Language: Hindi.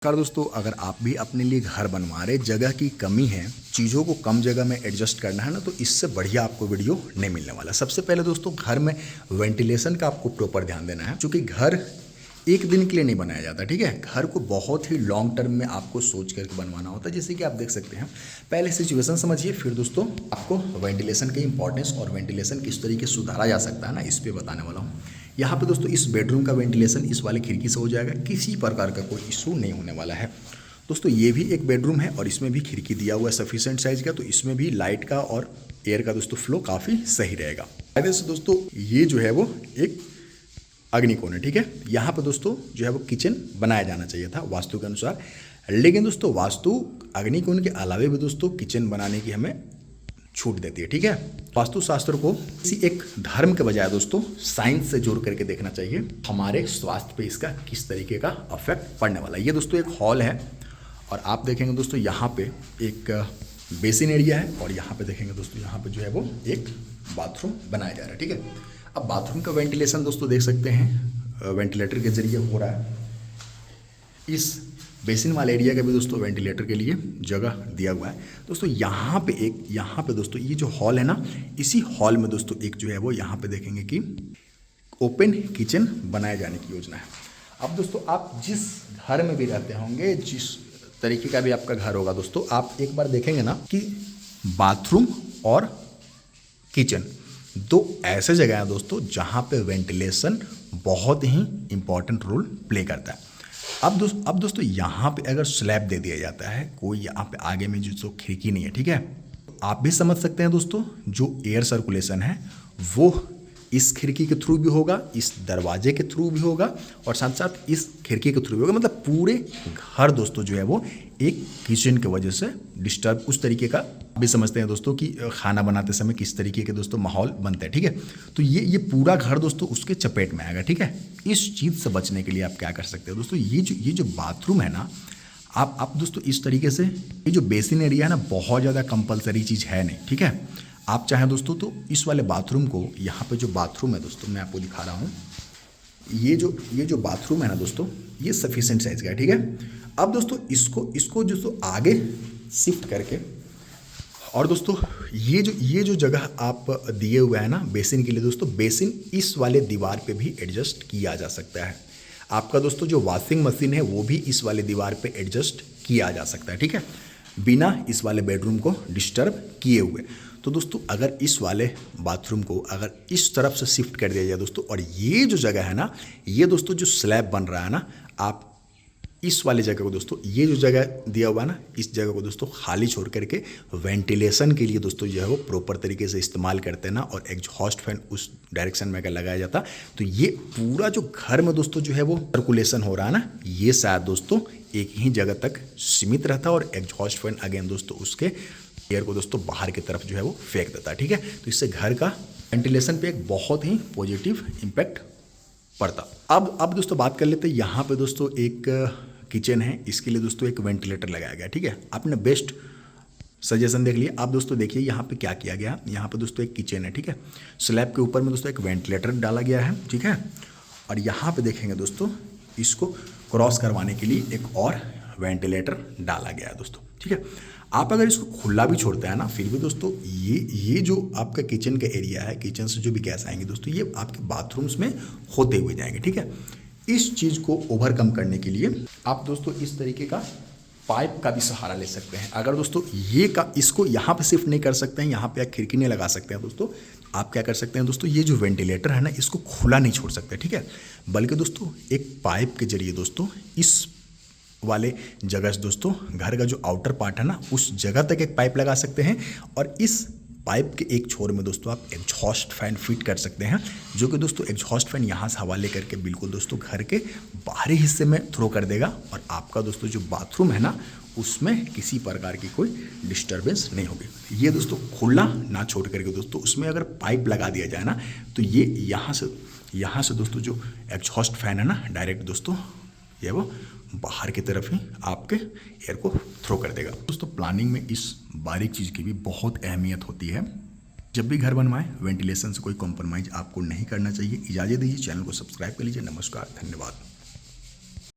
नमस्कार दोस्तों, अगर आप भी अपने लिए घर बनवा रहे, जगह की कमी है, चीज़ों को कम जगह में एडजस्ट करना है ना, तो इससे बढ़िया आपको वीडियो नहीं मिलने वाला। सबसे पहले दोस्तों, घर में वेंटिलेशन का आपको प्रॉपर ध्यान देना है, क्योंकि घर एक दिन के लिए नहीं बनाया जाता। ठीक है, घर को बहुत ही लॉन्ग टर्म में आपको सोच करके बनवाना होता है। जैसे कि आप देख सकते हैं, पहले सिचुएशन समझिए, फिर दोस्तों आपको वेंटिलेशन की इंपॉर्टेंस और वेंटिलेशन किस तरीके से सुधारा जा सकता है ना, इस पर बताने वाला हूँ। यहाँ पे दोस्तों इस बेडरूम का वेंटिलेशन इस वाले खिड़की से हो जाएगा, किसी प्रकार का कोई इशू नहीं होने वाला है। दोस्तों ये भी एक बेडरूम है और इसमें भी खिड़की दिया हुआ है सफिशिएंट साइज का, तो इसमें भी लाइट का और एयर का दोस्तों फ्लो काफ़ी सही रहेगा। फायदे से दोस्तों ये जो है वो एक अग्निकोण है। ठीक है, यहाँ पर दोस्तों जो है वो किचन बनाया जाना चाहिए था वास्तु के अनुसार, लेकिन दोस्तों वास्तु अग्निकोण के अलावे भी दोस्तों किचन बनाने की हमें छूट देती है। ठीक है, वास्तुशास्त्र को किसी एक धर्म के बजाय दोस्तों साइंस से जोड़ करके देखना चाहिए, हमारे स्वास्थ्य पे इसका किस तरीके का इफेक्ट पड़ने वाला है। ये दोस्तों एक हॉल है और आप देखेंगे दोस्तों यहाँ पे एक बेसिन एरिया है और यहाँ पे देखेंगे दोस्तों यहाँ पे जो है वो एक बाथरूम बनाया जा रहा है। ठीक है, अब बाथरूम का वेंटिलेशन दोस्तों देख सकते हैं वेंटिलेटर के जरिए हो रहा है। इस बेसिन वाले एरिया का भी दोस्तों वेंटिलेटर के लिए जगह दिया हुआ है। दोस्तों यहाँ पे दोस्तों ये जो हॉल है ना, इसी हॉल में दोस्तों एक जो है वो यहाँ पे देखेंगे कि ओपन किचन बनाए जाने की योजना है। अब दोस्तों आप जिस घर में भी रहते होंगे, जिस तरीके का भी आपका घर होगा दोस्तों, आप एक बार देखेंगे ना कि बाथरूम और किचन दो ऐसे जगह हैं दोस्तों जहाँ पे वेंटिलेशन बहुत ही इंपॉर्टेंट रोल प्ले करता है। अब दोस्तों यहाँ पे अगर स्लैब दे दिया जाता है, कोई यहाँ पे आगे में जो खिड़की नहीं है, ठीक है, तो आप भी समझ सकते हैं दोस्तों जो एयर सर्कुलेशन है वो इस खिड़की के थ्रू भी होगा, इस दरवाजे के थ्रू भी होगा और साथ साथ इस खिड़की के थ्रू भी होगा। मतलब पूरे घर दोस्तों जो है वो एक किचन की वजह से डिस्टर्ब उस तरीके का भी समझते हैं दोस्तों कि खाना बनाते समय किस तरीके के दोस्तों माहौल बनता है। ठीक है, तो ये पूरा घर दोस्तों उसके चपेट में आएगा। ठीक है, इस चीज़ से बचने के लिए आप क्या कर सकते हैं दोस्तों, ये जो बाथरूम है ना, आप दोस्तों इस तरीके से, ये जो बेसिन एरिया है ना, बहुत ज़्यादा कंपलसरी चीज़ है नहीं। ठीक है, आप चाहें दोस्तों तो इस वाले बाथरूम को, यहाँ पे जो बाथरूम है दोस्तों मैं आपको दिखा रहा हूँ, ये जो बाथरूम है ना दोस्तों, ये सफिशिएंट साइज का है। ठीक है, अब दोस्तों इसको दोस्तों आगे शिफ्ट करके, और दोस्तों ये जो जगह आप दिए हुए हैं ना बेसिन के लिए दोस्तों, बेसिन इस वाले दीवार पे भी एडजस्ट किया जा सकता है। आपका दोस्तों जो वॉशिंग मशीन है वो भी इस वाले दीवार पे एडजस्ट किया जा सकता है। ठीक है, बिना इस वाले बेडरूम को डिस्टर्ब किए हुए। तो दोस्तों अगर इस वाले बाथरूम को अगर इस तरफ से शिफ्ट कर दिया जाए दोस्तों, और ये जो जगह है ना, ये दोस्तों जो स्लैब बन रहा है ना, आप इस वाली जगह को दोस्तों, ये जो जगह दिया हुआ है ना, इस जगह को दोस्तों खाली छोड़ करके वेंटिलेशन के लिए दोस्तों जो है वो प्रॉपर तरीके से इस्तेमाल करते हैं ना, और एग्जॉस्ट फैन उस डायरेक्शन में अगर लगाया जाता, तो ये पूरा जो घर में दोस्तों जो है वो सर्कुलेशन हो रहा है ना, ये शायद दोस्तों एक ही जगह तक सीमित रहता और एग्जॉस्ट फैन अगेन दोस्तों उसके एयर को दोस्तों बाहर की तरफ जो है वो फेंक देता है। ठीक है, तो इससे घर का वेंटिलेशन पे एक बहुत ही पॉजिटिव इम्पैक्ट पड़ता। अब दोस्तों बात कर लेते हैं, यहाँ पे दोस्तों एक किचन है, इसके लिए दोस्तों एक वेंटिलेटर लगाया गया। ठीक है, आपने बेस्ट सजेशन देख लिया। आप दोस्तों देखिए यहाँ पे क्या किया गया, यहाँ पे दोस्तों एक किचन है। ठीक है, स्लैब के ऊपर में दोस्तों एक वेंटिलेटर डाला गया है। ठीक है, और यहाँ पे देखेंगे दोस्तों इसको क्रॉस करवाने के लिए एक और वेंटिलेटर डाला गया है दोस्तों। ठीक है, आप अगर इसको खुला भी छोड़ते हैं ना, फिर भी दोस्तों ये जो आपका किचन का एरिया है, किचन से जो भी गैस आएंगे दोस्तों, ये आपके बाथरूम्स में होते हुए जाएंगे। ठीक है, इस चीज़ को ओवरकम करने के लिए आप दोस्तों इस तरीके का पाइप का भी सहारा ले सकते हैं। अगर दोस्तों इसको यहाँ पे शिफ्ट नहीं कर सकते हैं, यहाँ पे आप खिड़की नहीं लगा सकते हैं दोस्तों, आप क्या कर सकते हैं दोस्तों, ये जो वेंटिलेटर है ना, इसको खुला नहीं छोड़ सकते। ठीक है, बल्कि दोस्तों एक पाइप के जरिए दोस्तों इस वाले जगह से दोस्तों घर का जो आउटर पार्ट है ना, उस जगह तक एक पाइप लगा सकते हैं, और इस पाइप के एक छोर में दोस्तों आप एग्जॉस्ट फैन फिट कर सकते हैं, जो कि दोस्तों एग्जॉस्ट फैन यहाँ से हवा लेकर के बिल्कुल दोस्तों घर के बाहरी हिस्से में थ्रो कर देगा, और आपका दोस्तों जो बाथरूम है ना, उसमें किसी प्रकार की कोई डिस्टर्बेंस नहीं होगी। ये दोस्तों खुला ना छोड़ करके दोस्तों उसमें अगर पाइप लगा दिया जाए ना, तो ये यहाँ से दोस्तों जो एग्जॉस्ट फैन है ना, डायरेक्ट दोस्तों ये वो बाहर की तरफ ही आपके एयर को थ्रो कर देगा। दोस्तों प्लानिंग में इस बारीक चीज़ की भी बहुत अहमियत होती है। जब भी घर बनवाएं, वेंटिलेशन से कोई कॉम्प्रोमाइज़ आपको नहीं करना चाहिए। इजाज़त दीजिए, चैनल को सब्सक्राइब कर लीजिए। नमस्कार, धन्यवाद।